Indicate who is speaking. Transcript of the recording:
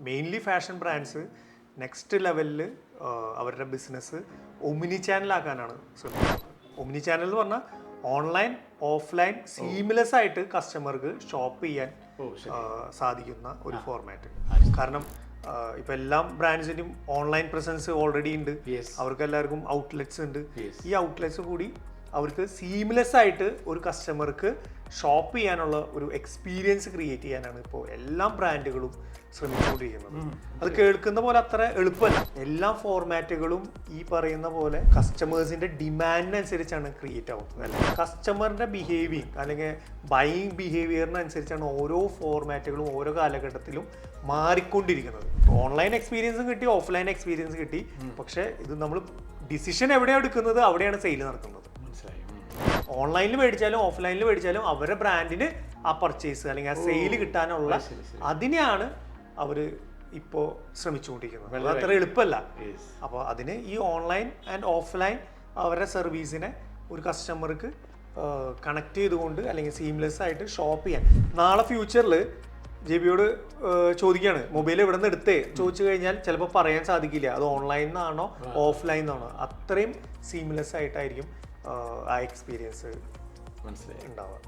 Speaker 1: Mainly fashion brands next ലെവലിൽ അവരുടെ business Omni ചാനലാക്കാനാണ് ശ്രമിക്കുന്നത്. ഒമിനി ചാനൽ എന്ന് പറഞ്ഞാൽ ഓൺലൈൻ ഓഫ്ലൈൻ സീംലെസ് ആയിട്ട് കസ്റ്റമർക്ക് ഷോപ്പ് ചെയ്യാൻ സാധിക്കുന്ന ഒരു ഫോർമാറ്റ്. കാരണം ഇപ്പൊ എല്ലാ ബ്രാൻഡ്സിനും ഓൺലൈൻ പ്രസൻസ് ഓൾറെഡി ഉണ്ട്, അവർക്ക് എല്ലാവർക്കും ഔട്ട്ലെറ്റ്സ് ഉണ്ട്. ഈ ഔട്ട്ലെറ്റ്സ് കൂടി അവർക്ക് സീംലെസ് ആയിട്ട് ഒരു കസ്റ്റമർക്ക് ഷോപ്പ് ചെയ്യാനുള്ള ഒരു എക്സ്പീരിയൻസ് ക്രിയേറ്റ് ചെയ്യാനാണ് ഇപ്പോൾ എല്ലാ ബ്രാൻഡുകളും ശ്രമിച്ചുകൊണ്ടിരിക്കുന്നത്. അത് കേൾക്കുന്ന പോലെ അത്ര എളുപ്പമല്ല. എല്ലാ ഫോർമാറ്റുകളും ഈ പറയുന്ന പോലെ കസ്റ്റമേഴ്സിന്റെ ഡിമാൻഡിനനുസരിച്ചാണ് ക്രിയേറ്റ് ആവുന്നത്. അല്ലെ, കസ്റ്റമറിന്റെ ബിഹേവിയർ അല്ലെങ്കിൽ ബൈയിങ് ബിഹേവിയറിനനുസരിച്ചാണ് ഓരോ ഫോർമാറ്റുകളും ഓരോ കാലഘട്ടത്തിലും മാറിക്കൊണ്ടിരിക്കുന്നത്. ഓൺലൈൻ എക്സ്പീരിയൻസും കിട്ടി, ഓഫ്ലൈൻ എക്സ്പീരിയൻസ് കിട്ടി. പക്ഷെ ഇത് നമ്മൾ ഡിസിഷൻ എവിടെയാണ് എടുക്കുന്നത് അവിടെയാണ് സെയിൽ നടക്കുന്നത്. ഓൺലൈനിൽ മേടിച്ചാലും ഓഫ്ലൈനിൽ മേടിച്ചാലും അവരുടെ ബ്രാൻഡിന് ആ പർച്ചേസ് അല്ലെങ്കിൽ ആ സെയിൽ കിട്ടാനുള്ള അതിനെയാണ് അവർ ഇപ്പോൾ ശ്രമിച്ചുകൊണ്ടിരിക്കുന്നത്. അത് അത്ര എളുപ്പമല്ല. അപ്പോൾ അതിന് ഈ ഓൺലൈൻ ആൻഡ് ഓഫ്ലൈൻ അവരുടെ സർവീസിനെ ഒരു കസ്റ്റമർക്ക് കണക്ട് ചെയ്തുകൊണ്ട് അല്ലെങ്കിൽ സീംലെസ് ആയിട്ട് ഷോപ്പ് ചെയ്യാൻ. നാളെ ഫ്യൂച്ചറിൽ ജെബിയോട് ചോദിക്കുകയാണ് മൊബൈൽ എവിടെ നിന്ന് എടുത്തേ ചോദിച്ചു കഴിഞ്ഞാൽ ചിലപ്പോൾ പറയാൻ സാധിക്കില്ല അത് ഓൺലൈനിൽ നിന്നാണോ ഓഫ്ലൈൻ നിന്നാണോ. അത്രയും സീംലെസ് ആയിട്ടായിരിക്കും ആ എക്സ്പീരിയൻസ് ഉണ്ടാവുക.